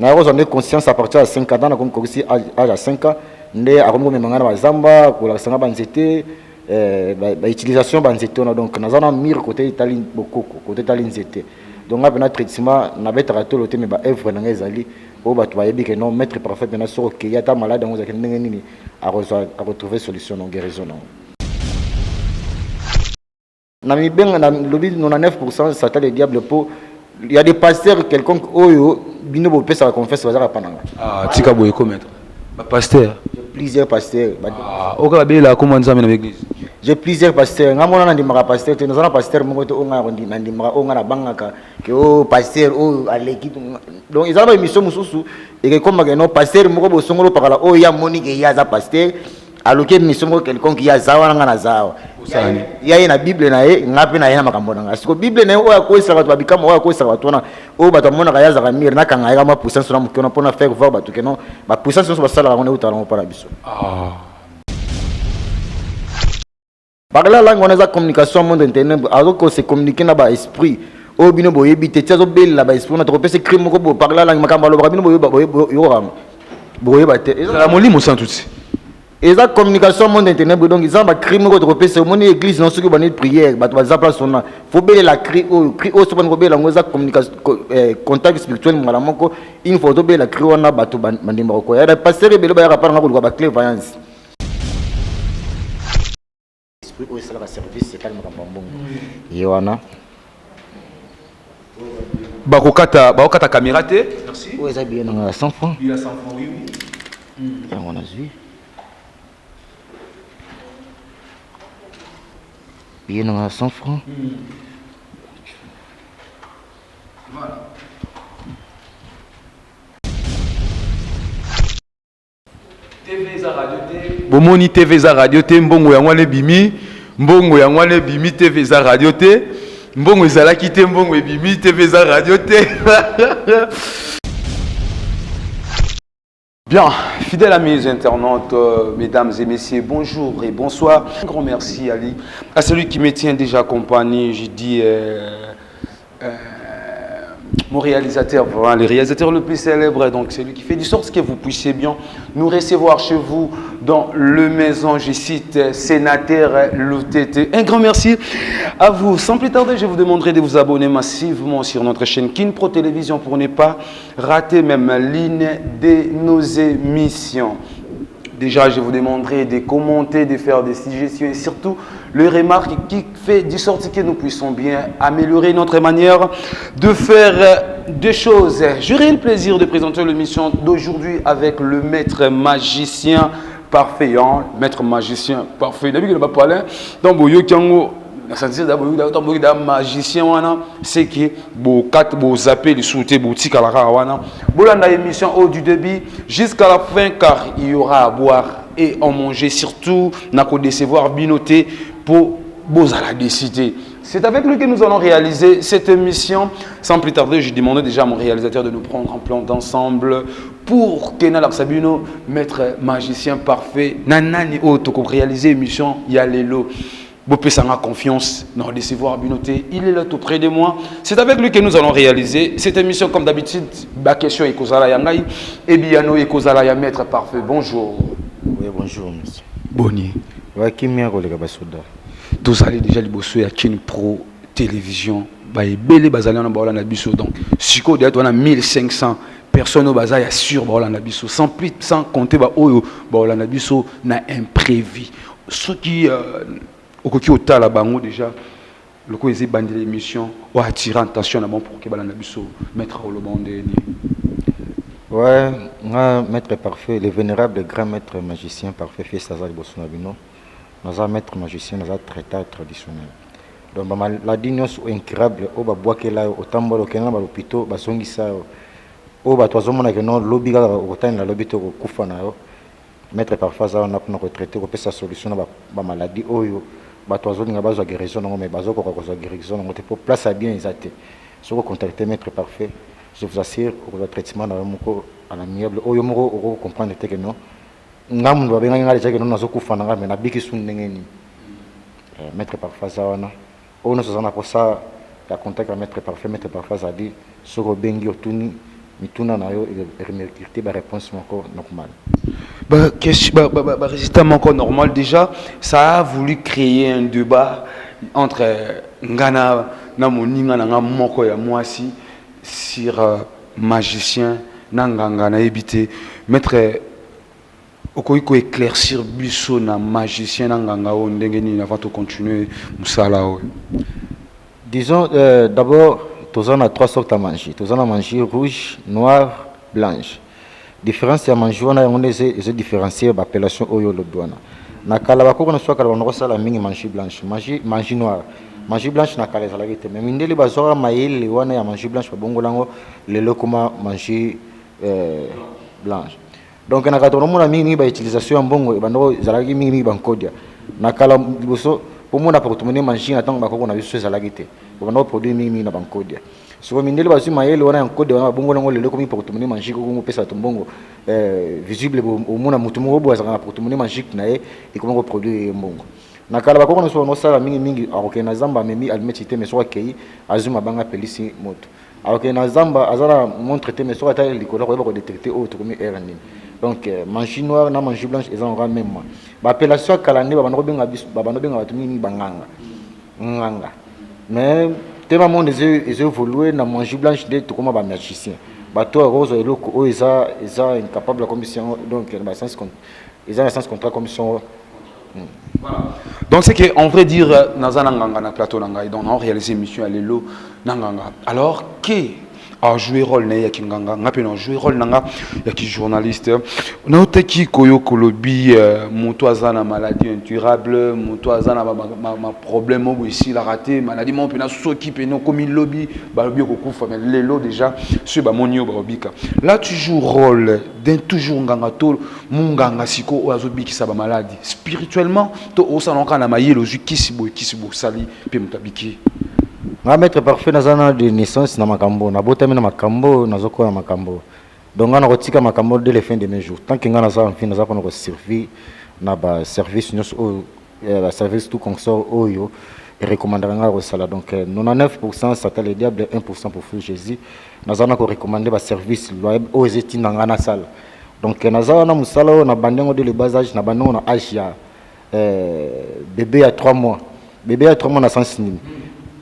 J'en ai conscience à partir de 5 ans, comme ici, à 5 ans, nous avons mis en Zamba, pour la Sanga Banzete, l'utilisation Banzete, donc nous avons mis côté italien, beaucoup, côté italien Zete. Donc, on a un traitement, on a un rato, mais on œuvre dans les alliés, on va trouver que non, maître parfait, bien sûr, qu'il y a ta malade, on a retrouver solution, non, guérison. Dans le 99%, Satan le diable pour. Il y a des pasteurs quelconque oyo bino bo pesa confesse bazara pananga. Ah, tika boye commettre. Ba pasteur. J'ai plusieurs pasteurs. Ah, oka bela comment ça dans l'église. J'ai plusieurs pasteurs. Ngamona na ndimaka pasteur, te nazana pasteur mongo to onga ko ndimaka onga na bangaka ke o pasteur o aleki. Donc ils ont une mission mususu et que comme que non pasteur moko bo songolo pakala o ya monique ya za pasteur aloke mission moko quelconque ya zawa nga na zawa. Il y a une Bible na ye ngapi na ye na makambo na ngasiko Bible na o akoisa bato babikama o akoisa bato na o bato mona kaya za kamir na kanga ya ma puissance na mukona pona faire voir bato que non ba puissance so basala ngone utala para biso. Par là langue on a communication monde internet alors se communiquer na ba esprit o bino boyebi te tsazo bella ba esprit na to pese crime ko bo par là langue makambo lo bino boyo ram boyeba te la molimo sans tout. Et la communication monde internet donc ils ont un crime contre PC mon église non ce que bonne prière bah tu vas place on faut bien la cri au ce qu'on robé la communication contact spirituel ngala moko il faut to bien la cri on a bato bandimba ko ya pasteur belo ba rapport na ko ba clairvoyance esprit au sala service c'est calme kambongo yona bakokata caméra te merci ouais ça bien dans 100 francs il a 100 francs oui on a vu billet dans 100 francs. Voilà. TV za radio te. Bomoni TV za radio te mbongo ya ngwane bimi. Mbongo ya ngwane bimi TV za radio te. Mbongo ezalaki te mbongo ebimi TV za radio te. Bien, fidèles amis internautes, mesdames et messieurs, bonjour et bonsoir. Un grand merci Ali, à celui qui me tient déjà compagnie, je dis mon réalisateur, voilà, le réalisateur le plus célèbre, donc celui qui fait de sorte que vous puissiez bien nous recevoir chez vous dans le maison, je cite sénateur Loutete. Un grand merci à vous. Sans plus tarder, je vous demanderai de vous abonner massivement sur notre chaîne Kin Pro Télévision pour ne pas rater même l'une de nos émissions. Déjà, je vous demanderai de commenter, de faire des suggestions et surtout les remarques qui fait de sorte que nous puissions bien améliorer notre manière de faire des choses. J'aurai le plaisir de présenter l'émission d'aujourd'hui avec le maître magicien parfait. Maître magicien parfait. D'habitude, il va parler. Donc, magicien c'est que vous zappez les sauter boutique à la rawana bolanda émission au du début jusqu'à la fin car il y aura à boire et à manger surtout n'a qu'à décevoir binoté pour vous à la décider. C'est avec lui que nous allons réaliser cette émission. Sans plus tarder, je demandais déjà à mon réalisateur de nous prendre en plan d'ensemble pour Kenal Sabino, maître magicien parfait, nanani auto pour réaliser l'émission Yalelo. Bopesanga confiance, non décevoir Binoté, il est là tout près de moi. C'est avec lui que nous allons réaliser cette émission comme d'habitude. Ma question est Kozala Yangai et Biano et Kozala ya maître parfait. Bonjour. Oui, bonjour monsieur. Boni. Ouais, qui m'a collègue Basoda. Tous allez déjà les bosser à Kin Pro Télévision. Bah belé bazali na baola na biso donc. Siko derrière on a 1500 personnes au bazar ya sur baola na biso sans compter ba oyo baola na biso na imprévu. Ce qui okoki otala bango déjà le ko ezi bandi l'émission o attirer attention na bon pour que balanda biso mettre au lobande ni ouais nga maître parfait le vénérable grand maître magicien parfait fait ça za bosona bino naza maître magicien naza traiteur traditionnel donc ba maladie nyonso incurable o ba bwakela otambola okena ba l'hôpital basongisa o ba tozomona que non lobby ka otani la lobby to kufa na yo maître parfait za na pour traiter ko pesa solution na ba maladie oyo bato azolinga bazwa guérison nango mais bazokoka kozwa guérison nango te po place ya bien eza te soko contacter maître parfait je vous assure okozwa traitement na yo moko en amiable oyo moko okocomprendre te ke non nga mundu babengaki nga deja ke non nazokufa na nga mais nabiki su ndenge nini maître parfait aza wana oyo nyonso aza na posa ya contact ya maître parfait azali soki obengi otuni mituna na yo remercurité ba réponse encore normale. Résultat encore normal déjà, ça a voulu créer un débat entre Ngana na moninga na nga moko ya mwasi sur magicien nanganga na ebité maître okoiko éclaircir biso na magicien nanganga o ndenge ni avant de continuer musala o. Disons d'abord tous on a trois sortes à manger. Tous on a manger rouge, noir, blanche. Différence ya manger on a on les différencier l'appellation oyo le douana. Na kala ba ko na soit kala on sala mingi manger blanche, manger noir. Manger blanche na kala ezalaki te mais mindeli bazora mayele wana ya manger blanche babongolango lelo koma manger blanche. Donc na kato mona mingi ba utilisation ya mbongo bando ezalaki mingi bankodia. Na kala liboso pour mona pour tomber manger na tango bakoko na biso ezalaki te. Bando produit mingi na bankodia. So mindeli bazu mayele wana yankode wana babongolango lelo komi pour tomber manger ko pesa tombongo visible au mona mutu mo bo azaka pour tomber manger na e ko produit mbongo. Na kala bakoko no so no sala mingi akoke na zamba memi almeti te meso akei azuma banga pelisi moto akoke na zamba azala montre te meso ata likolo ko ba détecter autre comme erreur nini donc manchi noir na manchi blanche ils ont même moi ba appellation kala ne ba bano benga biso ba bano benga batu mingi banganga nganga mais tellement monde ils évolué na manchi blanche de tout comme ba magicien bato rose eloko o isa incapable comme donc ba sens ils ont un sens contrat comme sont. Voilà. Donc c'est qu'en vrai dire Nazana Nganga na plateau Nanga et donc on réalisé mission à l'élo Nanganga. Alors qui a joué rôle na ya Kinganga ngapi na joué rôle nanga ya ki journaliste na otaki koyo kolobi moto azana maladie incurable moto azana ma problème au ici la raté maladie mon pena soki pena comme il lobby ba lobby ko kufa mais l'élo déjà sur ba monio ba obika. Là tu joues rôle d'un toujours nganga to munganga siko o azobiki sa ba maladie spirituellement to osanonka na mayelo ju kisibo sali pe mutabiki. Je suis maître parfait dans de naissance na makambo na botami na makambo na zoko na makambo donc on rotika makambo dès la fin de mes jours tant que ngana za en fin na za ko servir na ba service nyos o ba service tout consort oyo et recommander nga ko sala donc 99% ça le diable 1% pour feu Jésus na za na ko recommander ba service loyal o ezeti na ngana sala donc na za na musala na bandengo de le bas âge na bandengo na âge ya bébé à 3 mois na sens nini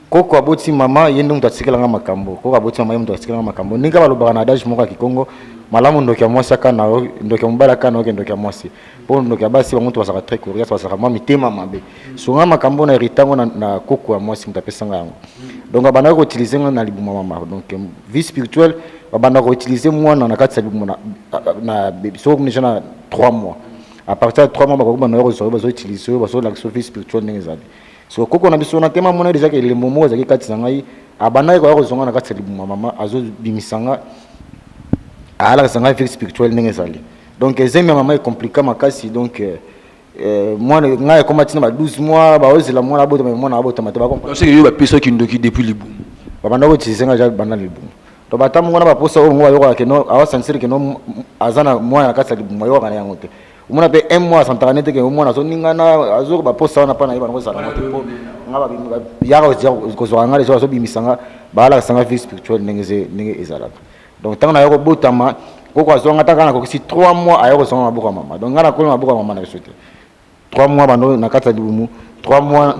koko aboti mama yende mtu atsikela nga makambo koko aboti mama yende mtu atsikela nga makambo ninga balobaka na adage moko ya Kikongo malamu ndoki ya mwasi aka na ndoki ya mbala aka na ndoki ya mwasi po ndoki ya basi bango to basaka très curieux basaka mwa mitema mabe so nga makambo na ritango na koko ya mwasi mtu apesa nga yango donc bana ko utiliser nga na libuma mama donc vie spirituelle bana ko utiliser mwana na kati ya libuma na bébé so comme na 3 mois à partir de 3 mois ba na ko zo utiliser ba so la vie spirituelle n'ezali so koko na biso na tema mona déjà que le momo ezaki kati na ngai abana ko zonga na kati libuma mama azo bimisanga ala sanga vie spirituelle ndenge ezali donc ezemi mama est compliqué makasi donc moi ngai comme tina ba 12 mois ba ozela mwana abota mais mwana abota mata ba comprendre c'est que yo ba peso ki ndoki depuis libuma babanda ko tisenga ja bana libuma to batamu ngona ba posa o ngwa yo ka no awa sansiri ke no azana mwana kati libuma yo kana yango te on a fait 1 mois sans internet que au moins on ningana azur ba posta na pana iba ngoza na moto ngaba yaro ko zo ngale zo so bimisanga bala sanga vie spirituelle nenge ezalaka donc tant na yoko botama ko ko zo ngata kana ko si 3 mois ayoko zo mabuka mama donc ngana ko mabuka mama na sote 3 mois bando na kata libumu 3 mois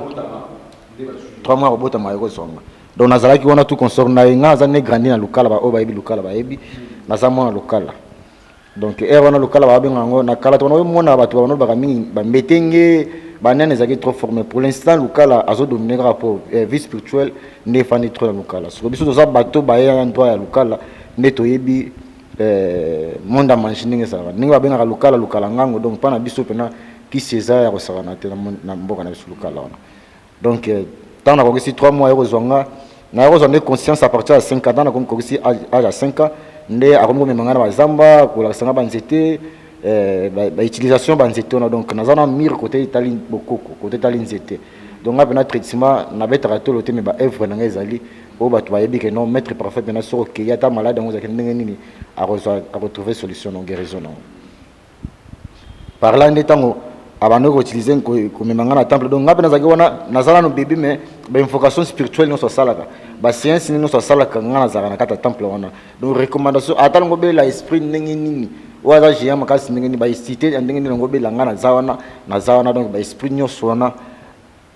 ko botama ayoko zo donc nazalaki wana tout consort na ngaza ne grandi na lukala ba oba ebi lukala ba ebi na zamona lukala donc wana lokala ba benga ngo na kala tona mona batu ba no ba mingi ba mbetenge ba nane zaki trop formé pour l'instant lokala azo dominer rapport vie spirituelle ne fani trop na lokala so biso za bato ba ya ndwa ya lokala ne toyebi monde manchi ninga sa ninga ba benga lokala ngango donc pana biso pena ki César ya kosaka na te na mboka na biso lokala wana donc tant na ko si 3 mois yo zonga na yo zonga conscience à partir de 5 ans na ko si âge à 5 ans nde akomi komemanga bazamba kolakisanga banzete ba utilisation banzete ona donc nazana mire côté itali bokoko côté itali nzete donc apena traitement na betaka tolo te me ba œuvre nanga ezali o bato bayebi ke non maître parfait pena soko ke yata malade ngo zakende ndenge nini a retrouver solution non guérison non par là nde tango abandon utiliser comme mangana temple donc ngapena zaki wana nazala no bébé mais ba invocation spirituelle no so salaka ba séance no so salaka ngana zaka na kata temple wana donc recommandation atalongo be la esprit ndenge nini waza jia makasi ndenge ni ba cité ndenge ni ngo be la ngana zawana donc ba esprit nyonso wana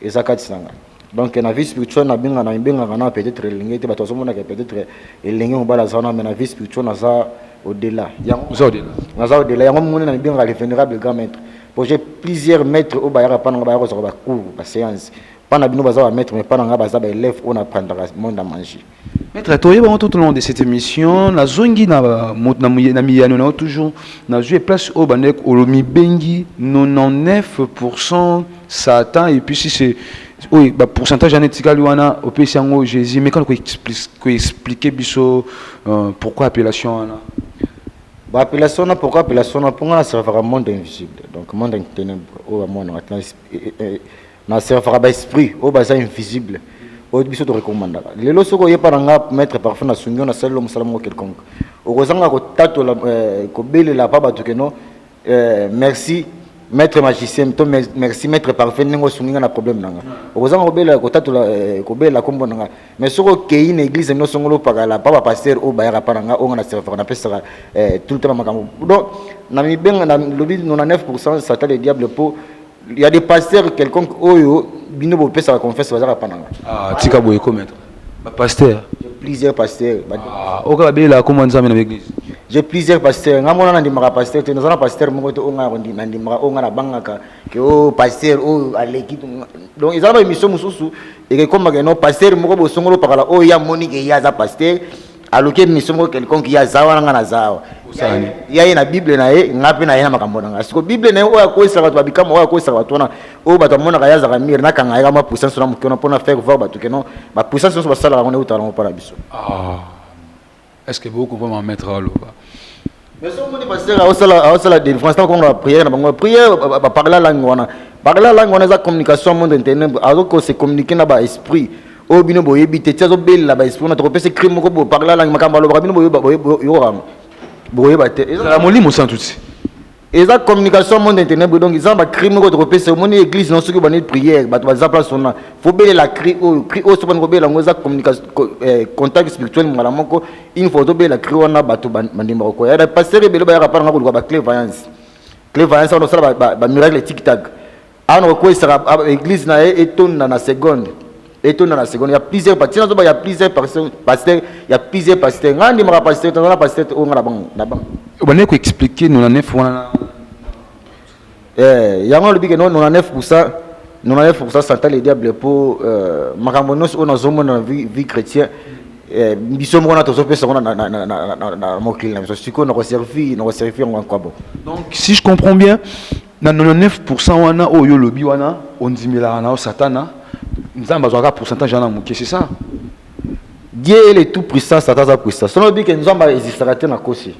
ezakati sanga donc na vie spirituelle na binga na peut-être lingete ba tozo mona que peut-être elingi ngobala zawana mais na vie spirituelle na za au-delà au-delà yango mona na binga le vénérable grand maître. J'ai plusieurs maîtres au Bayara pendant la cours, la séance. Pendant que nous avons maîtres, mais pendant que nous avons élèves, on apprendra le monde à manger. Maître, tout au long de cette émission, la zone qui n'a toujours joué place au Banek, au Lomi Bengi, 99% Satan, et puis si c'est. Oui, bah pourcentage anétical au PCNO Jésus, mais quand on expliquer pourquoi appellation Appellation pourquoi appellation pour moi ça sert à monde invisible donc monde ténèbres au monde na sert à esprit au bas invisible au biso to recommanda les loso ko yepa nga mettre parfois na sunyo na selo musalamu quelconque au kozanga ko tato la ko belela pa batu ke no merci maître magicien to merci maître parfait ningo sunginga na problème nanga au kozanga ko belela ko tato la ko belela kombo nanga mais soko kei na église no songolo pakala papa pasteur o bayaka paranga o na serveur na pesa tout le temps makambo donc na mi benga na lobby 99% satan le diable po il y a des pasteurs quelconque oyo bino bo pesa confesse bazaka pananga tika boye commettre ba pasteur plusieurs pasteurs o ka bela comment nzambe na église j'ai plusieurs pasteurs ngamona na ndimaka pasteur te nazana pasteur moko to onga rondi na ndimaka onga na bangaka ke o pasteur o aleki donc ils ont une mission mususu et comme que non pasteur moko bo songolo pakala o ya monique ya za pasteur aloke mission moko quelconque ya zawa na zawa ya na bible na ye ngapi na ye na makambo na siko bible na ye o ya ko isaka to bikama o ya ko isaka to na o bato mona ka ya za kamir na kanga ya ma puissance na mukona pona faire voir bato ke non ba puissance so basala ngone utala para biso est-ce que beaucoup vont m'en mettre à l'eau mais so moni pasteur a sala délivrance tant qu'on la prière na bango prière ba parler la langue za communication monde internet alors se communiquer na ba esprit o bino boye bité tsazo bella ba esprit na to pese crime ko bo parler la langue makamba lo bino boye yo ram boye ba te la molimo sans tout et ça communication monde internet donc ils ont ba crime ko to pese moni église non ce que bonne prière ba to za place on faut belle la cri o so bonne belle langue za communication contact spirituel ngala moko une photo belle la cri on ba to bandimba ko ya pasteur belle ba ya rapara ngako ba clairvoyance on sala ba miracle tic tac ano ko sera église na étonne na seconde il y a plusieurs pasteurs, il y a plusieurs pasteurs, il y a plusieurs pasteurs. Ngandi mara pasteur, tana pasteur o ngala bang, na bang. On ko expliquer nous na 9 yango lobi que non 99% Satan le diable pour makambo nos on azomo na vie chrétien biso mona to sopesa na mokili na biso siko na servir en quoi bon. Donc si je comprends bien, na 99% wana oyo lobi wana on dimela na Satana. Nous avons besoin de pourcentage en amour, c'est ça. Dieu est tout puissant, Satan est puissant. Si on dit que nous avons existé à la kosi,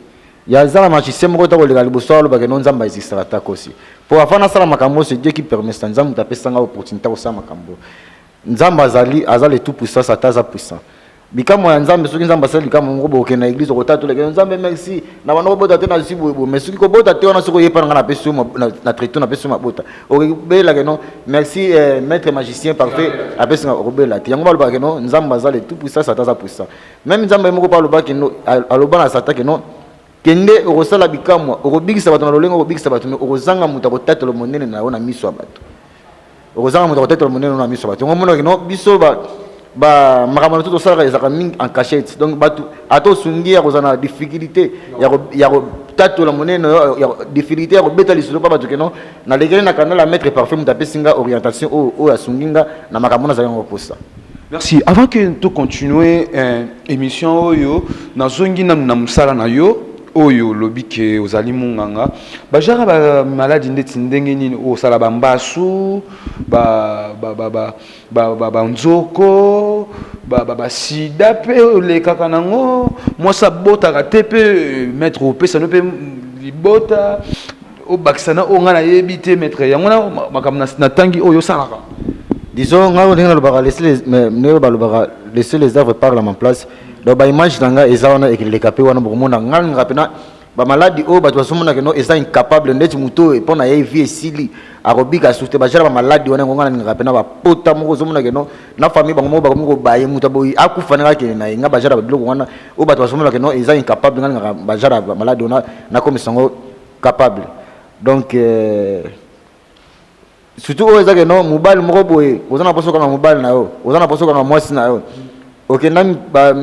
il y a des magiciens qui ont été les galibosoirs, que nous avons existé à la kosi. Pour avoir ça, c'est Dieu qui permet ça. Nous avons tapé ça opportunité au sein makambo. Nous avons azali tout puissant, Satan est puissant. Bikamo ya nzambe soki nzambe asali kama ngobo ke na église ko tatu le nzambe merci na bana bota te na sibu mais soki ko bota te ona soko yepa na peso na traité na peso mabota o bela ke non merci maître magicien parfait apesi na robela te yango ba ke non nzambe azali tout puissant Satan za puissant même nzambe moko pa loba ke no aloba na Satan ke non kende o sala bikamo o bigisa bato na lolengo o bigisa bato o zanga muta ko tatu le monene na ona miso abato o zanga muta ko tatu le monene na miso abato ngomo ke non biso ba makamana tout ça ezaka mingi en cachette donc batu ato sungi ya kozana difficulté ya tato la monnaie ya difficulté ya beta lisolo pa batu keno na legele na kanala mettre parfait mutapesinga orientation o ya sunginga na makamona za yango posa. Merci. Avant que tu continuer émission oyo na zongi na musala na yo oyo lobi ke ozali munganga bajara ba maladie ndeti ndenge nini o sala bambasu ba nzoko ba sida pe le kaka nango moi ça bota ka tepe mettre au pesa no pe libota o baksana o ngana yebite mettre yango na makamna na tangi oyo salaka disons ngao ndenge lo laisser les œuvres parler à ma place. Donc, bah, image nanga ezawana et les capé wana bomona nganga pena ba maladie o bato basomona que non eza incapable ndeti muto et pona ye vie esili arobika souté ba jara ba maladie wana ngona ninga pena ba pota moko zomona que non na famille bango moko bakomi ko baye muto boy akufanira ke na nga ba jara ba biloko wana o bato basomona que non eza incapable nga ba jara ba maladie wana na comme sango capable donc surtout o eza que non mobile moko boye ozana poso kana mobile na yo ozana poso kana mwasi na yo OK nan ba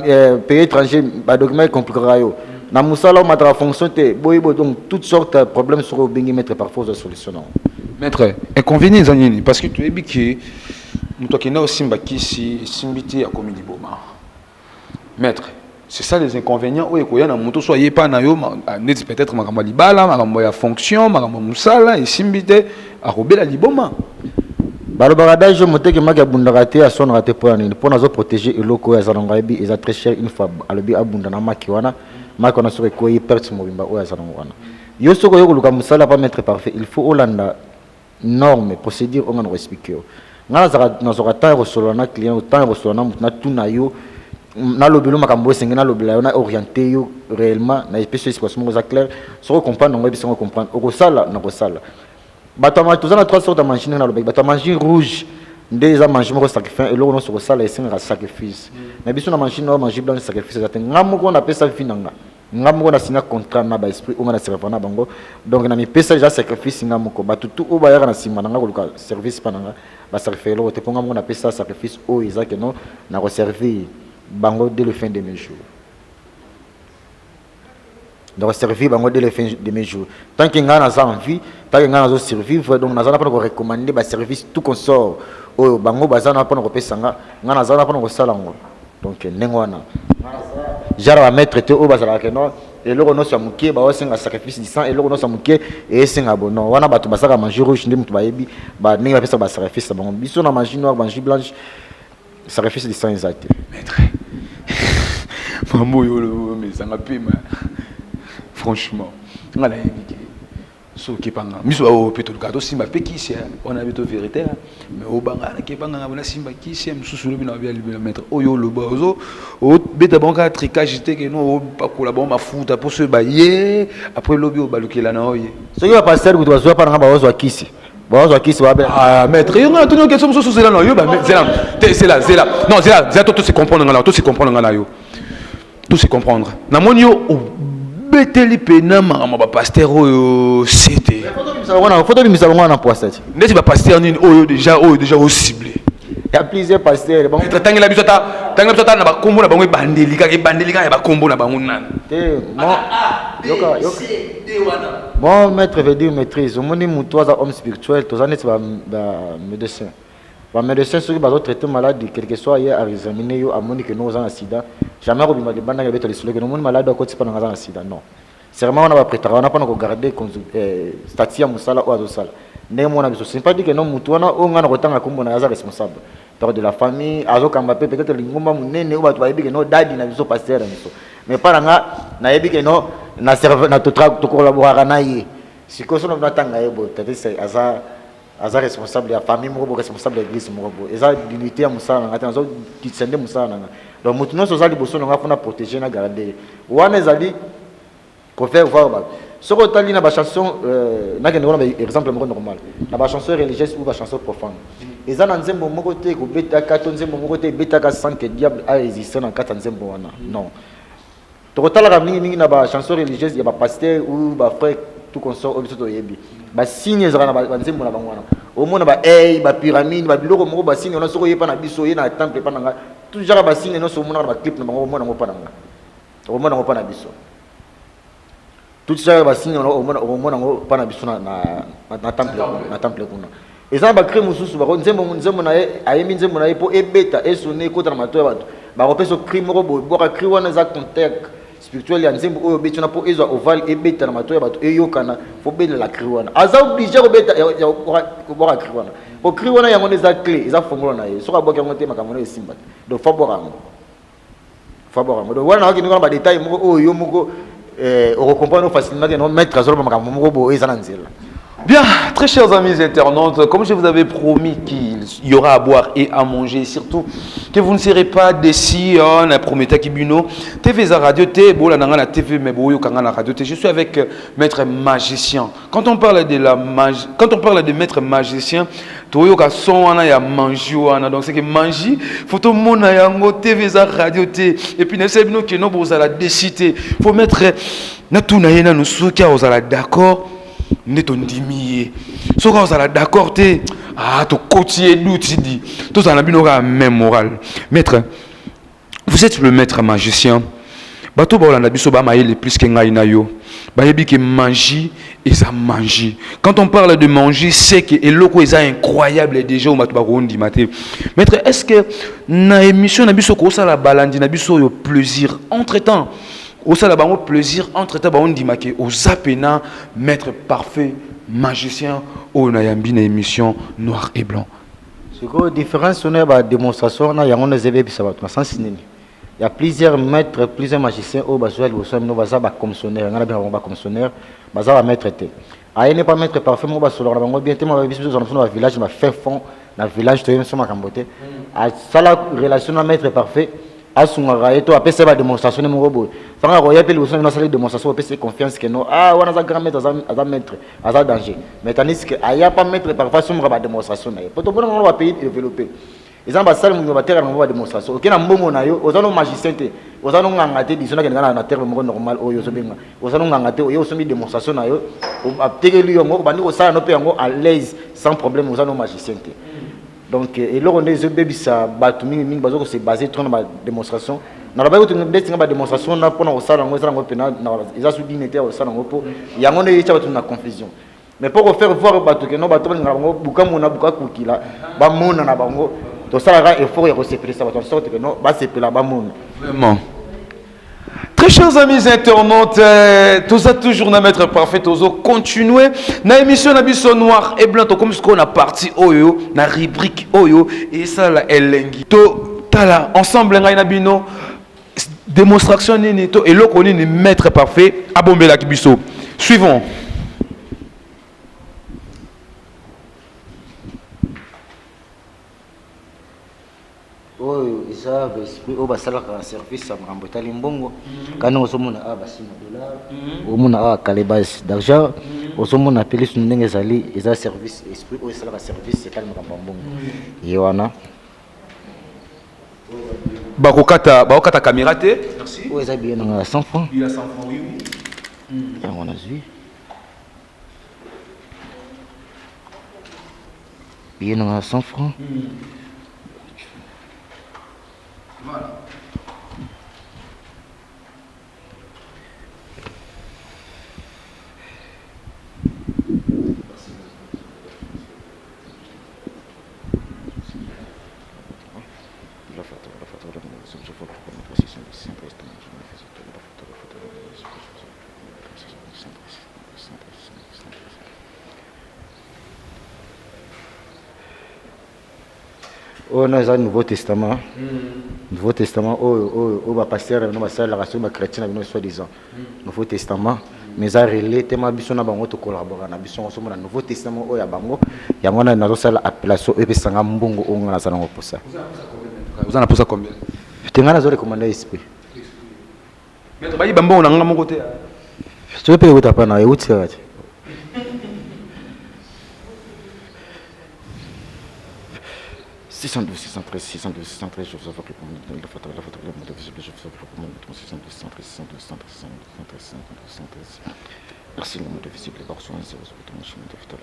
pays étranger ba document compliquera yo na musala matra fonction te boy donc toutes sortes de problèmes sur bingi mettre parfois de solution. Maître, inconvénient zanini parce que tu es biqué muto ki na osimba kisi simbiti ya komidi boma. Maître, c'est ça les inconvénients ou ekoya na muto soyez pas na yo net peut-être makambo libala makambo ya fonction makambo musala et simbite a robela liboma. Barobaradage moteki maki abundaka te asonaka te mpo nini mpo nazo protéger eloko oyo azalanga yebi eza très cher une fois alobi abunda na maki wana maki wana soki ekoyi perte mobimba oyo azalanga wana yo soki oyo koluka mosala pa maître parfait il faut olanda norme procédure oyo nga na koexplike yo nga nazoka temps ekosolola na client temps ekosolola na motu natuna yo nalobela makambo esenge nalobela yo na orienté yo réellement na espèce explication moko eza claire soki ocomprendre yango yebisango ocomprendre okosala na kosala bato tozana trois sortes de machine na lobeki bato machine rouge nde eza machine moko sacrifice eloko nyonso kosala esengaka sacrifice na biso na machine oyo machine blanche sacrifice eza te nga moko napesa vi na nga moko nasina contrat na baesprit oyo nga na servant na bango donc na mipesa déjà sacrifice nga moko bato tu oyo bayaka na nsima na nga koluka service mpa na nga basacrifice eloko te mpo nga moko napesa sacrifice oyo eza ke no na koservir bango dès le fin de mes jours. Donc servir bango dès le fin de mes jours. Tant que ngana za envie, tant que ngana zo survivre, donc nazana pas recommander ba service tout consort. Oh bango bazana pas ko pesanga, ngana za pas ko salango. Donc nengwana. Jara va mettre te o bazala ke no et loko no samuke ba osenga sacrifice du sang et loko no samuke et senga bono. Wana batu basaka manger rouge ndi mutu bayebi ba ninga pesa ba sacrifice bango. Biso na manger noir, manger blanche. Sacrifice du sang exact. Maître. Mambo yo lo mais ça ngapima. Franchement, on a évité. Ce qui est pas grave. Miso au peut le cadeau simba pekisi on a véto vérité mais au banga qui pas grave na simba kisi msusu lobi na bien le mettre oyo lo bozo o beta banka tricage te que no pas collaborer ma futa pour se bailler après lobi au balukela na oye. Ce qui va passer que tu vas pas na bazo kisi. Bazo kisi va bien. Ah maître, on a tenu question sur c'est là non yo ba c'est là. Non, c'est là, tout se comprendre là, tout se comprendre là yo. Tout se comprendre. Na monio beteli pena mama ba pasteur oyo cité. Faut de misabango na poisette. Ndeti ba pasteur nini oyo déjà au ciblé. Il y a plusieurs pasteurs. Bon, tangi la bisota na ba kombo na bango bandelika ya ba kombo na bango nana. Yoka. Bon maître veut dire maîtrise. Au monde mutoza homme spirituel, tous années ba médecin. Ba médecin ceux qui ba traiter malade quel que soit hier à examiner yo amoni que nous en sida. Jamais robima de banda beto lisolo que nous malade ko tsipa na sida non. Seulement on va préparer on a pas regarder statia musala ou azosala. Ndenge mona biso c'est pas dit que non mutu wana o ngana kotanga kombo na aza responsable. Père de la famille azokamba pe peut-être lingomba munene ou bato bayebi que no dadi na biso pasteur biso. Mais pas nga na yebi que no na serveur na to collaborer na ye. Siko sono na tanga yebo peut-être c'est aza responsable ya famille moko responsable de l'église moko eza dignité ya musala ngata nazo ditsende musala nga donc mutu no sozali boso nga fona protéger na garder wana ezali ko faire voir ba soko tali na ba chanson na ke ndona exemple moko normal na ba chanson religieuse ou ba chanson profane eza na nzembo moko te ko beta kato nzembo moko te beta ka sans que diable a existé na kata nzembo wana non to tala mingi na ba chanson religieuse ya ba pasteur ou ba frère tout consort au biso to yebi ba signe ezana ba nzembo na bango wana au mona ba ba pyramide ba biloko moko ba signe ona soko yepa na biso ye na temple pa nanga tout genre ba signe no so mona ba clip na bango mona ngo pa nanga o mona ngo pa na biso tout genre ba signe o mona ngo pa na biso na temple kuna ezana ba crème mususu ba nzembo na ye ayemi nzembo na ye po ebeta esone kota na mato ya bato ba kopesa crime moko bo ka cri wana za contact spirituel ya nzembo oyo beti na po ezo oval ebeta na mato ya bato eyokana fo bela la kriwana aza obligé ko beta ya ko kriwana po kriwana yango eza clé eza fongola na ye soka boka ngote makamona esimba donc fa borango donc wana na kinga ba détail moko oyo moko o comprendre facilement que no mettre azolo makambo moko bo eza na nzela Bien, très chers amis internautes, comme je vous avais promis qu'il y aura à boire et à manger, surtout que vous ne serez pas déçus, on a promis Kibuno, TV za radio T, bola nanga TV mais boyo kanga radio T. Je suis avec maître magicien. Quand on parle de maître magicien, toyo ka son wana ya manji wana, donc c'est que manji, photo mona yango TV za radio T. Et puis ne sais bino que no bozala déciter. Faut mettre na tuna yena no sokia ozala d'accord. Neto ndimiye soka ozala d'accord te to kotier l'outil dit tout ça na binoka même moral. Maître, vous êtes le maître magicien. Bato ba olanda biso ba maïle plus que ngai na yo ba yebi que manger et ça manger. Quand on parle de manger, c'est que eloko est incroyable déjà au mato ba rondi maté. Maître, est-ce que na émission na biso ko sala balandi na biso yo plaisir entre-temps au salabango plaisir entre-temps on dit que aux apena maître parfait magicien au nayambi na émission noir et blanc. Ce que différence on a ba démonstration na yango nezebe bisaba na sens nini. Il y a plusieurs maîtres, plusieurs magiciens au basoal au som no baza ba commissionnaire, ngana bien ba commissionnaire, baza ba maître te. Aye n'est pas maître parfait mo basolo na bango bien te mo biso na village na fin fond na village to yemso makambote. A sala relation na maître parfait. Asunga eto apesa ba démonstration ne morobo fanga ko yapeli usana na salle démonstration apesa confiance que non wana za grand maître za maître za danger mais tandis que aya pas maître parfois somra ba démonstration na poto bona no ba pays développer ils ont ba salle mo ba terre na ba démonstration OK na mbongo na yo ozano magicien te ozano nganga te disona ke na terre mo normal oyo so benga ozano nganga te oyo so mi démonstration na yo aptekeli yo ngo bandi ko sala no pe yango à l'aise sans problème ozano magicien te. Donc, et là, on est des bébés, ça c'est basé sur la démonstration. Dans la démonstration, on a pour nous ça, ils ont soutenu n'était au salon pour. Il y a une confusion. Mais pour faire voir que non, bateau na bango, buka mona buka kukila, ba mona na bango. Donc ça là, il faut y recevoir ça, de sorte que non, ba c'est la ba mona. Vraiment. Très chers amis internautes, tout ça toujours na maître parfait, toujours continuer. Na émission na biso noir et blanc, comme ce qu'on a parti oyo, na rubrique oyo, et ça là elengi. To tala ensemble na bino démonstration ni to et loko ni maître parfait, abombe la kibiso. Suivons. Oh, ça esprit au basala ka service amrambota limbongo kana osomona a basina dollar omona a calebas d'argent osomona pelis ndenge zali eza service esprit au sala ka service c'est calme kambongo yona bakokata caméra te merci o eza bien na 100 francs il a 100 francs oui on a vu bien na 100 francs. Voilà. On a un Nouveau Testament. Nouveau Testament, on va passer la race chrétienne, soi-disant. Nouveau Testament, mais ça relève tellement de choses à collaborer. On a Nouveau Testament, il y a bango, il y a une appellation et puis ça a un bon on a ça pour ça. Vous en avez posé combien? Tu as recommandé esprit. Mais tu vas y bambo on a un côté. Tu peux payer au tapana et où tu es? 612, 613, 612, 613, je vous offre le commande, la photo, le monde visible, je vous offre le commande, 612, 613, 612, 613, 613, 613. Merci le monde visible, par soin, 0, votre machine, la photo, le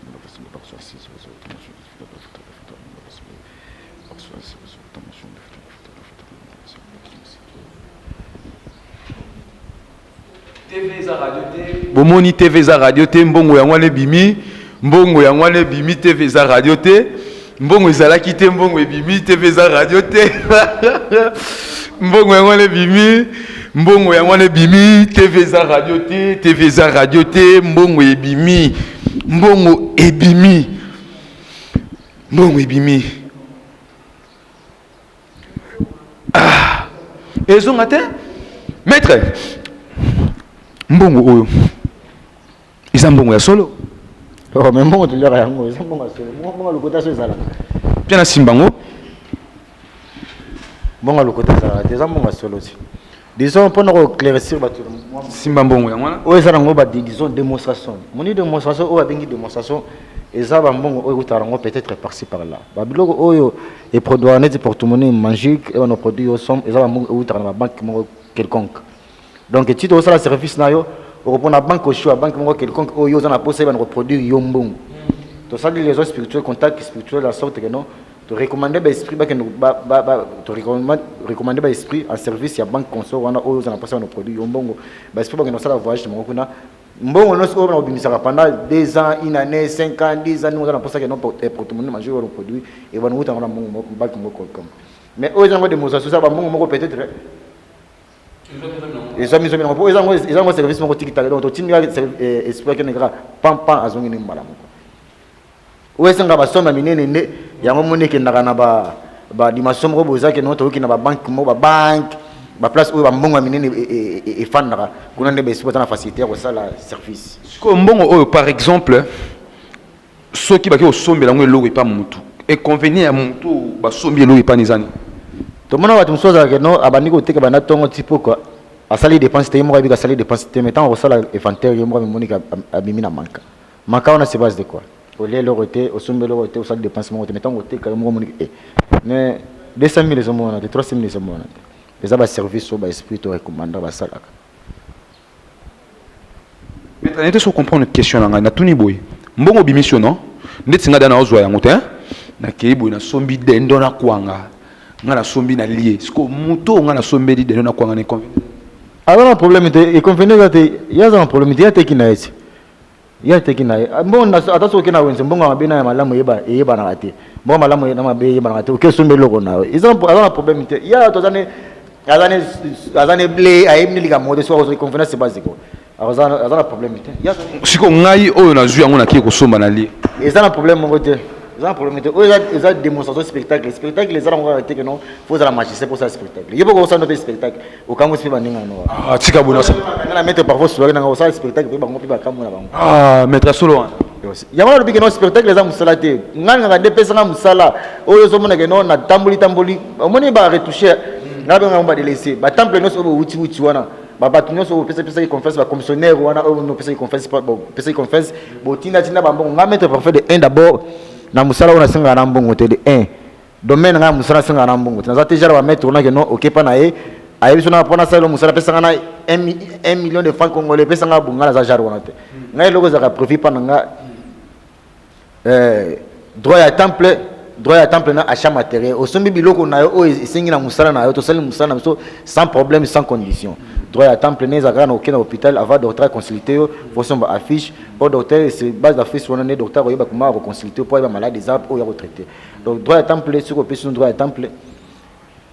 monde visible, par soin, 6, 0, votre machine, la photo, le monde visible, par soin, 6, 0, votre machine, la photo, le monde visible, par soin. TV za radio T. Bomoni TV za radio T, mbongo ya ngwane bimi, mbongo ya ngwane bimi TV za radio T. Mbongo ezalaki te mbongo ebimi TV za radio te mbongo yango le bimi mbongo yango le bimi TV za radio te TV za radio te mbongo ebimi mbongo ebimi mbongo ebimi ezonga te maître mbongo oyo eza mbongo ya solo Oh, mais moi, tu l'as rien. Moi, le côté c'est ça. Bien à Simbango. Bon, le côté ça. Déjà, moi, solo aussi. Disons, pour nous éclaircir, Simbambongo, oui, ça a disons démonstration. Mon démonstration, ou a une démonstration, et ça va peut-être par-ci par-là. Babylone, et produit un porte-monnaie magique, et on a produit au somme, et ça va la banque quelconque. Donc, si tu as un service, on reprend la banque au choix, la banque quelconque, ou on a possible de reproduire yombong. Tout ça, les raisons spirituelles, contacts spirituels, la sorte que non. Tu recommandes l'esprit, tu recommandes l'esprit en service, il y a banque consort, on a aux produits, on bon, l'esprit que nous ça voyage, bon, on a pendant 2 ans, 1 année, 5 ans, 10 ans, nous avons pensé que nous porte-monnaie manger nos produits et on nous avons un banque comme. Mais aux gens de Moussa, ça va bon, peut-être. Ils ont mis ils ont service mon tic tac, donc tu n'as esprit que n'est pas à zone ni malam. Oui, c'est un garçon minene. Il y a un moment qui n'a dimension roboza qui notre qui n'a pas banque place où bon minene et fan là qu'on a des spots en facilité pour ça la service. Comme bon par exemple ceux qui va au sommet là on est pas mutu et convenir à mutu ba sommet là pas nizani. Tout le monde va te montrer que non abani ko teka bana tongo tipo quoi. A sali dépense te mo ka sali dépense te mettant au sala inventaire yo mo monika abimina manka. Manka on a se base de quoi? Au lieu de l'autre, au sommet de l'autre, au salle de dépenses, on mettant au thé, quand même, mais 200 000 les hommes, 300 000 les hommes, les abats services au esprit, tu recommandes à ça. Mais tu as été comprendre une question là, na tout niveau. Mbongo bimission non, net singa dana ozwa yango te, na keibo na sombi dendo na kwanga, ngana sombi na lié. Sko muto ngana sombi di dendo na kwanga ne convenu. Alors un problème était, et convenu il y a un problème, il y a qui n'a été. Ya teki na bon attention que na wenze mbongo mabina ya malamu yeba na rate mbongo malamu na mabe yeba na rate oke sombe loko na ils ont un problème te ya to azane blé ayemni liga mode so ko confiance basique azana problème te ya siko ngai oyo na zu yango na ki ko somba na li ezana problème ngo te ezana problème te oyo démonstration spectacle les ara ngo te que non faut la magicien pour ça spectacle yebo ko ça notre spectacle o kango sipa ninga no ah tika bona ça na mettre parfois sur na ngo ça spectacle pe bango pe ba kamona bango ah maître solo ya wana biki no spectacle les musala te nganga nga depesa nga musala oyo zo mona ke no na tamboli omoni ba retoucher ngabe nga mba délaisser ba temple no so uti wana ba tunyo so pesa confesse ba commissionnaire wana o no pesa confesse bo tina ba mbongo nga mettre parfait de 1 d'abord na musala ona singa na mbongo te de 1 domaine nga musala singa na mbongo na za te jara ba mettre ona ke no okepa na ye ayebiso na pona sala musala pesa nga na 1 million de francs congolais pesa nga bunga na za jara wana te nga eloko za ka profit pa nga droit à temple na achat matériel au sombi biloko na yo esengi na musala na yo to sali musala na so sans problème sans condition droit à temple ne za kana okena hôpital avant docteur consulter yo faut somba affiche pour docteur c'est base d'affiche on est docteur oyeba comment consulter pour ba malade des arbres ou ya retraité donc droit à temple sur option droit à temple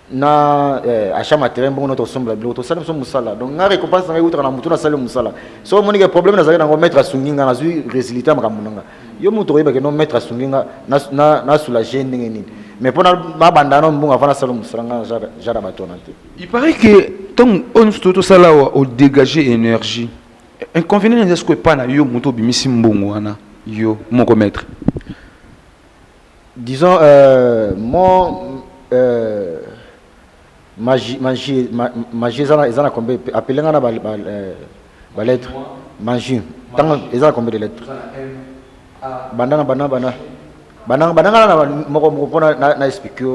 na achat matériel bon notre somba biloko to sali musala donc nga récompense nga utra na mutu na sali musala so moni que problème na za na mettre sunginga na zu résultat makamuna yo mutu oyeba que non mettre sunginga na soulager ndenge nini mais pour na bandana mbunga avant na sala musala jara batona te il paraît que tant on tout ça là au dégager énergie inconvénient est-ce que pas na yo mutu bimisi mbongo wana yo moko maître disons mon magie zana combien appeler ngana ba lettre magie tant ezana combien de lettres bandana na moko pona na expliquer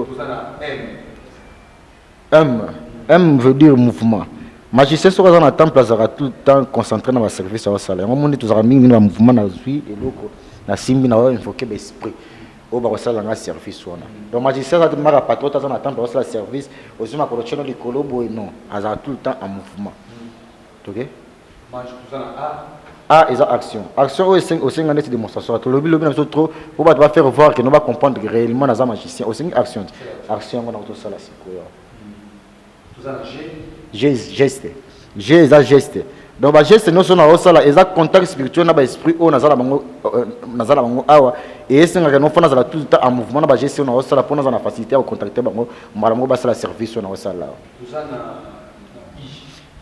M veut dire mouvement magicien sur un temple azara tout le temps concentré dans le service au salaire on monte tous amis dans mouvement na vie et loko na simbi na invoquer l'esprit au ba sala na service wana donc magicien ça mara patrota dans temple au sala service aussi ma correction de colobo non azara tout le temps en mouvement OK ah ils ont action aussi une démonstration tout le but trop pour pas faire voir que nous va comprendre réellement dans un magicien aussi action on a tout ça là c'est quoi geste donc ba geste non sona osala exact contact spirituel na ba esprit o nazala bango awa et c'est nga no fona zala tout le temps en mouvement na ba geste on osala pour na facilité à contacter bango mara mo ba sala service on osala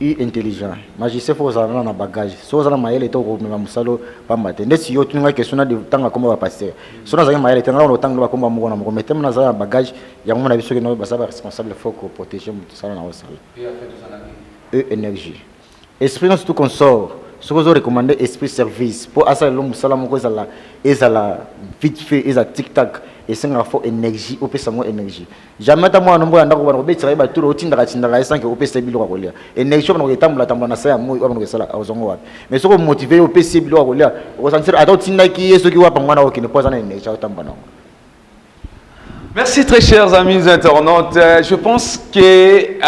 intelligent magicien faut ça na bagage so ça na mayele to ko mema musalo pambate ndesi yo tunga question na de tanga comme passer so na za mayele tanga no tanga ba komba mo na mo metem na za bagage ya mo na biso ke no ba sa responsable faut ko protéger mo ça na osala et énergie esprit tout consort ce que je recommande esprit service pour asa lo musala mo ko ezala vite fait eza tic tac et c'est un fort énergie au pesa mo énergie jamais ta mo nombo anda ko ba be tsira ba tulo otinda sans que au pesa bilo ko lia énergie on ko tambula na sa mo ko sala azongo wa mais ce ko motiver au pesa bilo ko lia o sentir ata otinda ki yeso ki wa pangwana o ki ne poza na énergie au tambana. Merci très chers amis internautes. Je pense que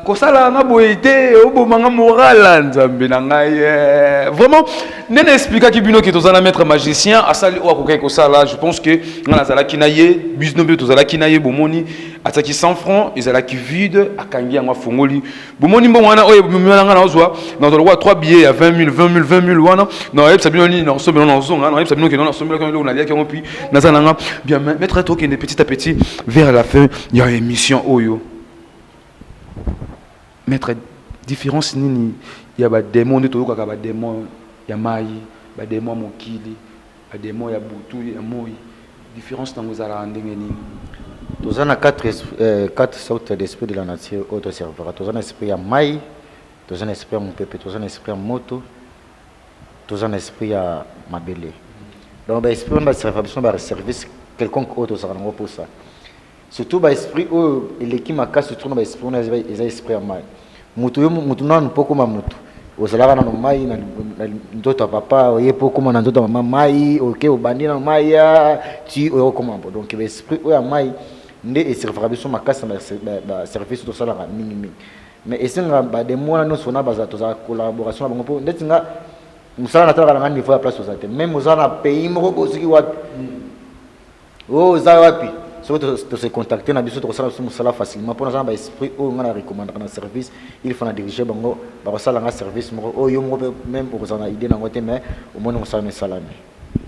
kosala na boité obomanga moral nzambe na ngai vraiment nene expliquer ki bino ki tozana maître magicien asali o akokai kosala. Je pense que ngana zala kinaye business be tozala kinaye bomoni ataki 100 francs ezala ki vide akangi yango fongoli bomoni mbongwana oyo bomona ngana ozwa na dolwa 3 billets à 20 000 wana na yeb sabino ni na sombe na zonga na yeb sabino ke na sombe ka na lia ki on puis na zana bien maître to de petit à petit vers la fin il y a une émission oyo mettre différence nini il y a ba démon to ka ba démon ya mai ba démon mokili ba démon ya butu ya moi différence tango zala ndenge nini tous en a quatre sortes d'esprit de la nature auto servera tous en esprit ya mai tous en esprit ya mpepe tous en esprit ya moto tous en esprit ya mabele donc ba esprit ba service quelconque autre ça va pour ça surtout ba esprit où l'équipe maka se tourne ba esprit on a esprit à mal mutu na poko ma mutu ozalaka na mai na ndoto papa oye poko na ndoto mama mai OK obandi na mai ya tu o comment donc ba esprit ou ya mai ndé et servira biso makasa ba service to sala mingi mais esenga ba de mois no sona ba za to za collaboration ba ngopo ndetinga musala na tala na niveau ya place ozate même ozana pays moko boziki wa oh zawapi so to se contacter na biso to sala musala facilement pour na ba esprit o ngana recommander na service il faut na diriger bango ba sala nga service moko o yo moko même pour na idée na ngote mais au moins on sala na salami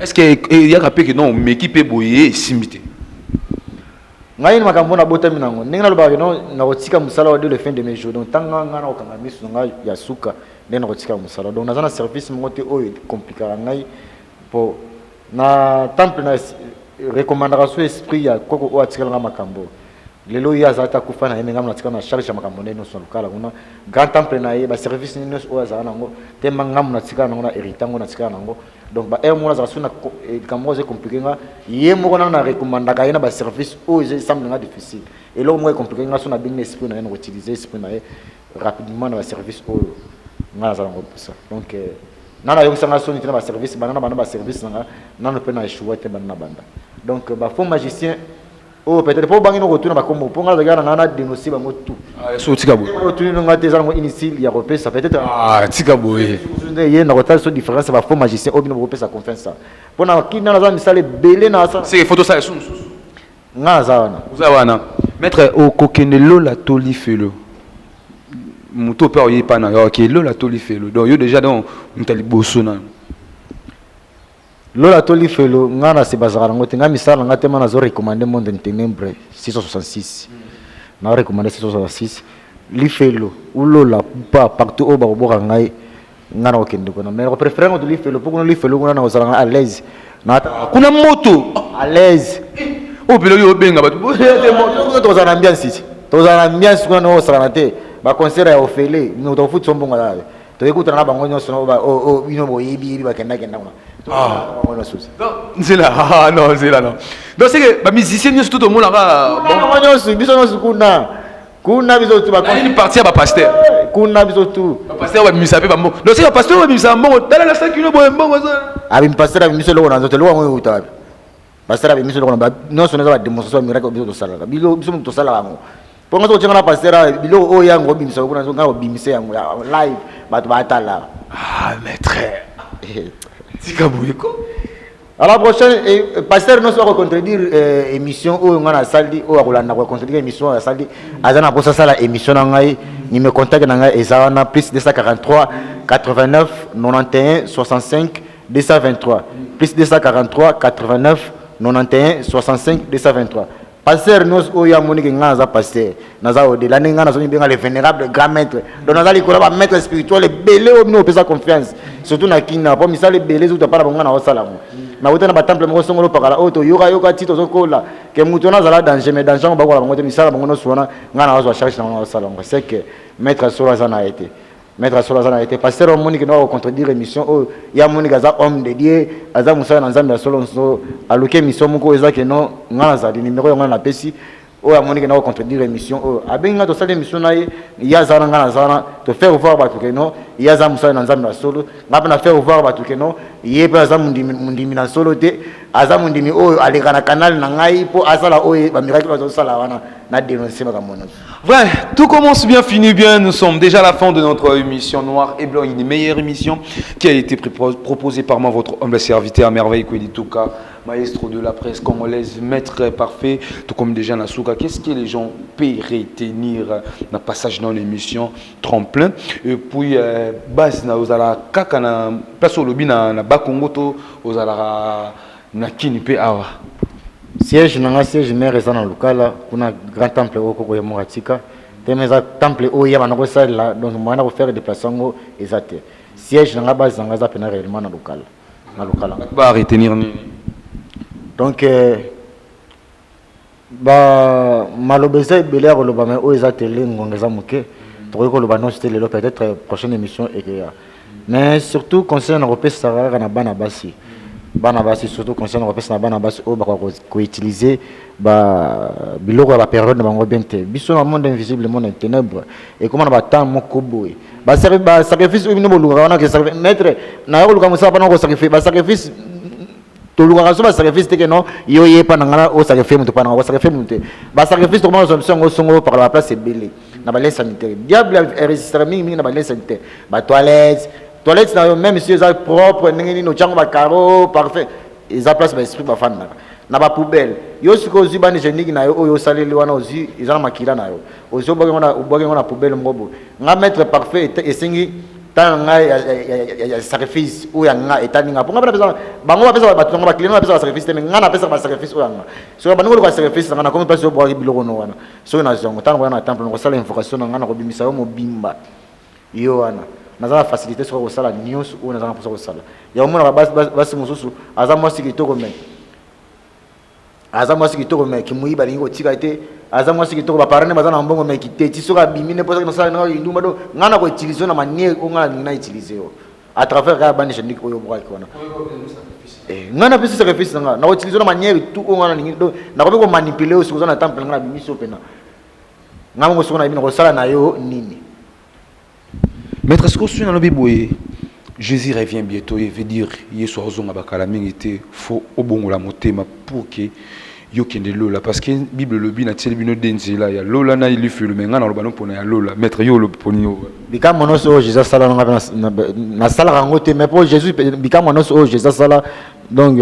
est-ce que il y a rappelé que non mais qui peut boyer simité ngai ni makambo na botami nango ndenge na loba no na kotika musala wa de le fin de mes jours donc tanga ngana okanga misu nga ya suka ndenge na kotika musala donc na service moko te o compliqué ngai pour na temple na recommandation esprit ya koko o atikala na makambo lelo ya zata kufana yeme ngam na tikana charge ya makambo ndeno so lokala kuna grand temple na ye ba service ni nos o azana ngo te mangam na tikana ngo na héritango na tikana ngo donc ba er mona za suna kamo ze compliqué nga ye moko na recommandaka ye na ba service o je semble nga difficile et lo mo compliqué nga suna bien esprit na ye ngo utiliser esprit na ye rapidement na ba service o nga za ngo ça donc nana yo sanga soni tena ba service banana ba service nga nana pe na échouer te banana banda donc ba faux magicien oh peut-être pour bangi no retourner ba kombo pour nga regard na dénoncer ba motu ah so tika bo retourner nga te za ngo initial ya repé ça peut-être ah tika bo ye na rotal so différence ba faux magicien obino repé ça confiance ça pour na ki na za misale belé na ça c'est photo ça sous nga za wana uza wana maître o kokenelo la toli felo muto pa oye pa na OK lo la toli felo donc yo déjà donc mutali boso na lola toli felo ngana se bazara ngote ngami sala ngate mana zo recommander monde en ténèbres 666 na recommander 666 li felo ou lola pas partout au baroboka ngai ngana okende kona mais je préfère ngo li felo pour li felo ngana ozala à l'aise na kuna moto à l'aise o belo yo benga batu de moto to za ambiance to za ambiance kuna no sala te ba concert ya ofele no to futu sombonga la to écoute na bango nyonso no ba o bino boyibi ba kenda kenda kuna ah c'est là ah non c'est là non donc c'est que ba musicien nyonso tout au monde là bon nyonso biso nyonso kuna biso tu ba une partie ba pasteur kuna biso tu ba pasteur ba misa pe ba mbongo donc c'est ba pasteur ba misa mbongo tala la 5 kilo bo mbongo ça abi pasteur ba misa lo na nzoto lo ngo utabi pasteur ba misa lo na nyonso na ba démonstration miracle biso to sala biso to sala ngo pour nga to tshanga na pasteur bilo o yango bimisa ko na ngo bimisa yango live ba to ba tala ah maître à la prochaine, pasteur nous va contredire émission où on a saldi ou on a contredire émission à saldi. Azana pour ça la émission n'angai ni me contacte n'angai ezana plus 243 89 91 65 223 plus 243 89 91 65 223 pasteur nous oya monique ngaza pasteur naza au-delà ninga nazo bien les vénérables grand maître donc naza likola ba maître spirituel belé au no pesa confiance surtout na kina po misale belé zo tapala bonga na osala mo na wotana ba temple mo songolo pakala oto yoka tito zokola ke muto na zala danger mais danger ba ko la bongo te misala bongo no sona ngana wazo charge na osala ngo c'est que maître solo za na été maître solo za na été pasteur monique no contredire émission o ya monique za homme de Dieu aza musala na nzambe solo so aluke mission moko ezake no ngana za numéro ngana na pesi o ya monique no contredire émission o abenga to sala émission na ya za ngana za to faire voir ba to no ya za musala na nzambe solo ngapa na faire voir ba to no ye pe aza mundimi na solo te aza mundimi o aleka na canal na ngai po asala o ba miracle zo sala wana na dénoncer ba kamona. Vrai, tout commence bien, finit bien. Nous sommes déjà à la fin de notre émission Noir et Blanc, une meilleure émission qui a été proposée par moi, votre humble serviteur à merveille, Kwedi Touka, maestro de la presse congolaise, maître parfait, tout comme déjà Nasuka. Qu'est-ce que les gens peuvent retenir dans le passage dans l'émission Tremplin? Et puis, base na ozala kaka na place au lobby na Bakongoto, ozala na kinipe awa. Siège nanga siège maire eza na lokala kuna grand temple okoko ya moratika temeza temple oya bana ko sala donc mwana ko faire déplacement ezate siège nanga base nanga za pena réellement na lokala ba retenir ni donc ba malobeza belé ko loba mais o ezate lengo ngeza muke to ko loba non c'était le peut-être prochaine émission et mais surtout concernant européen sara na bana basi banabasi surtout concernant la personne banabasi au bako ko utiliser ba biloko ba période na bango bente biso na monde invisible monde en ténèbres et comment ba temps moko boy ba sacrifice ou bino luka wana que maître na yo luka musa bana ko sacrifice ba sacrifice to luka so ba sacrifice te que non yo yepa na ngala o sacrifice muto pa na ko sacrifice muto ba sacrifice to comment solution songo par la place belé na ba lens sanitaire diable résister mingi na ba lens sanitaire ba toilette même si elles sont propres, ils ont un carreau parfait, ils ont place l'esprit de fan. Na ba poubelle. Yo siko zi bani génique na yo saleli wana ozi ils ont makila na yo. Ozo boga na poubelle mbobo. Nga mettre parfait et singi tan nga ya sacrifice ou ya nga etani nga. Ponga pesa bango ba pesa ba tonga ba client ba pesa sacrifice mais nga na pesa ba sacrifice ou ya nga. So bango ko sacrifice nga na comme place yo boga biloko no wana. So na zongo tan wana temple no sala invocation nga na ko bimisa yo mobimba. Yo wana. Nazala facilité sur la news ou nazala pour ça. Il y a au moins la base mususu azamwa sikitoko mais azamwa sikitoko mais qui muiba lingo tika été azamwa sikitoko ba parane bazana mbongo mais qui te tisoka bimine pour ça que ça na induma do ngana ko utiliser na manière o ngana ngina utiliser à travers la bande génique oyo bwa kona ngana pesi sacrifice nga na utiliser na manière tout o ngana ngindo na ko manipuler o sikuza na temple ngana bimiso pena ngamo ko sona bino ko sala na yo nini. Maître, est-ce que vous avez dit Jésus revient bientôt et veut dire qu'il soit faux au bon la motema pour que yo kende lola parce que Bible le bi na tiel bino denzela ya lola na ili fulu menga na lobano pona ya lola maître yo lo poni yo bika monoso Jésus sala na sala rangote mais pour Jésus bika monoso Jésus sala donc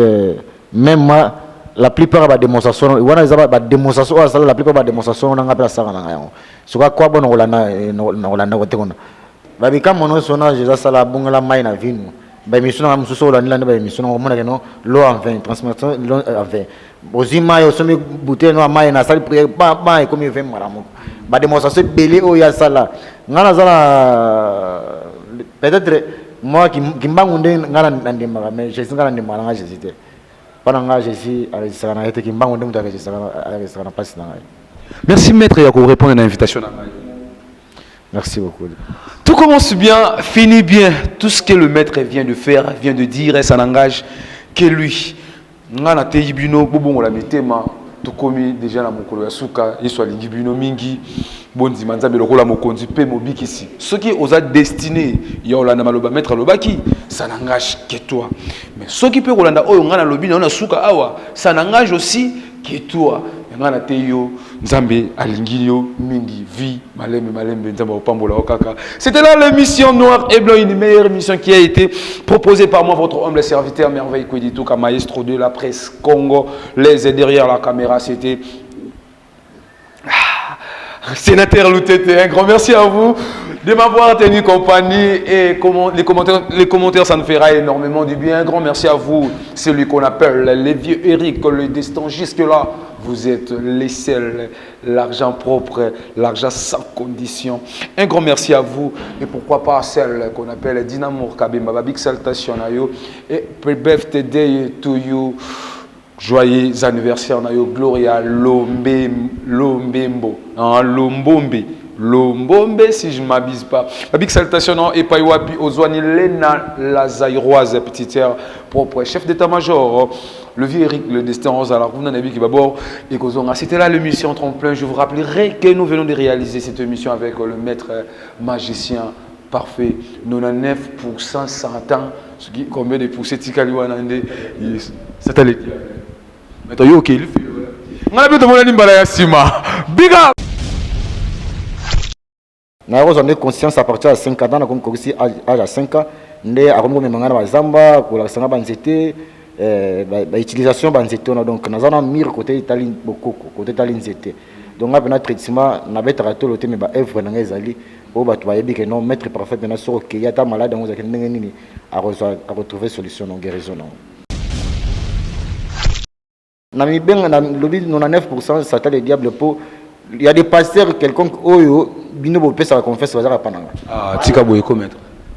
même moi la plupart ba démonstration wana za ba démonstration sala la plupart ba démonstration na ngapela sala na ngayo soka kwa bona olanda ko tekona babika mono sona Jésus sala bungala mai na vinu ba mission na mususo olanda ba mission na mona keno l'eau en vin transmission l'eau en vin ozima yo somi bouteille no mai na sali prière ba comme vin maramo ba démonstration belé o ya sala ngana zala peut-être moi qui mbangu nde ngana ndimba mais Jésus ngana ndimba nga Jésus te pana nga Jésus arisaka na ete qui mbangu nde mutaka Jésus arisaka na passe na ngai. Merci maître ya ko répondre à l'invitation. Merci beaucoup. Tout commence bien, finit bien. Tout ce que le maître vient de faire, vient de dire, et ça n'engage que lui. Ngana te yibino bobo la metema to komi déjà na mokolo ya suka yeso alingibino mingi bonzi manzambe lokola mokonzi pe mobikisi. Ce qui aux a destiné ya olanda maloba maître lobaki, ça n'engage que toi. Mais ce qui peut olanda oyo ngana lobina na suka awa, ça n'engage aussi que toi. Ngana te yo nzambe alingio mingi vie malembe nzambe opambola okaka. C'était là l'émission Noir et Blanc, une meilleure émission qui a été proposée par moi, votre humble serviteur merveille Kwedi Touka, maestro de la presse Congo. Les derrière la caméra, c'était Sénateur Loutete, un grand merci à vous de m'avoir tenu compagnie et les commentaires, ça nous fera énormément du bien. Un grand merci à vous, celui qu'on appelle les vieux Eric, le destin. Jusque-là, vous êtes les seuls, l'argent propre, l'argent sans condition. Un grand merci à vous et pourquoi pas celle qu'on appelle Dinamour Kabemba, big salutation à you et birthday to you. Joyeux anniversaire na yo Gloria Lombembo, Lombombe si je ne m'abuse pas. La big salutation et Paiwapi Ozwani Lena Lazairoise, petite sœur propre, chef d'état-major, le vieux Eric, le destin rose à la roue Nabi qui d'abord et Kozonga. C'était là l'émission Tremplin. Je vous rappellerai que nous venons de réaliser cette émission avec le maître magicien parfait, 99% 100 ans, ce qui combien de poussées Tikaliwanande, c'est allé. Mais ok, il fait. On a besoin de big up. Na on a conscience à partir de 5 ans, on a commencé à 5 ans, on a commencé à faire zamba, pour la sanga banzete, utilisation banzete, donc on a mir côté italien beaucoup, côté italien zete. Donc on a un traitement, on a besoin de tout le temps, mais œuvre dans les alliés, au bas tu vas que non maître parfait, mais sur ok, il y a ta malade, on a retrouver solution, non guérison. Dans le 99%, Satan le diable pour. Il y a des pasteurs quelconque oyo bino bo pesa la confesse bazara pananga. Ah, tika boye commettre.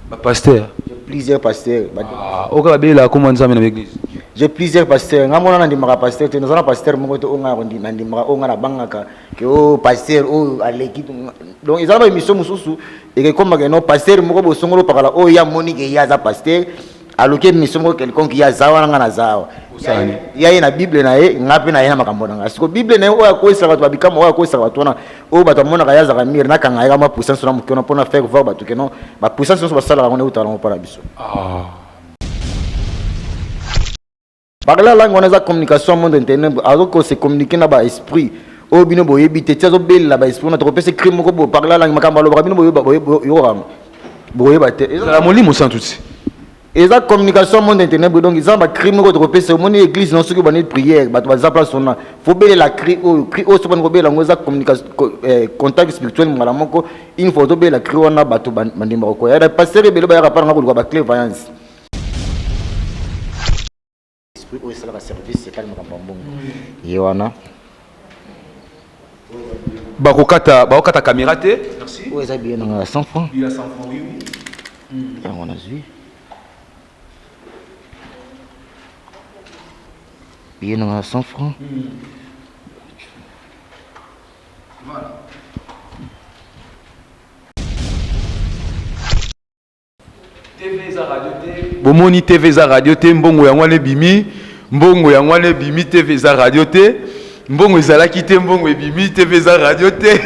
Ba pasteur. J'ai plusieurs pasteurs. Ah, oka bela comment nzambe na l'église. J'ai plusieurs pasteurs. Ngamona na ndimaka pasteur, te nzana pasteur moko to onga rondi na ndimaka onga na bangaka ke o pasteur o aleki. Donc ils ont une mission mususu et que comme que non pasteur moko bo songolo pakala o ya moni ke ya za pasteur aloke mission moko quelconque ya zawa nga na zawa. Il y a une Bible na ye ngapi na ye makambo na ngasiko Bible na o akoisa bato babikama o akoisa bato na o bato mona kaya za kamir na kanga ya ma puissance na mukona pona faire voir bato ke non ba puissance so basala ngone utala para biso. Par là langue on a communication monde internet alors se communiquer na ba esprit o bino boye bitete zo bella ba esprit na to pese crime ko bo par là langue makambo lo bino boye yo ram boye bate la molimo sans tout. Et la communication monde internet donc ils ont un crime contre repérer mon église non ce que bonne prière bah tu vas place on a faut bien la cri au ce qu'on robé la communication contact spirituel malamu ko une photo bien la cri on a bato bandimba ko ya pasteur belo ba rapport ngako ba clairvoyance esprit au c'est la service c'est calme kambongo yona bakokata caméra te merci ouais ça bien on a 100 francs il a 100 francs oui on a vu. Il y en a 100 francs. Voilà. TV za radio te. Bomoni TV za radio te mbongo ya ngwane bimi. Mbongo ya ngwane bimi TV za radio te. Mbongo ezalaki te mbongo ebimi TV za radio te.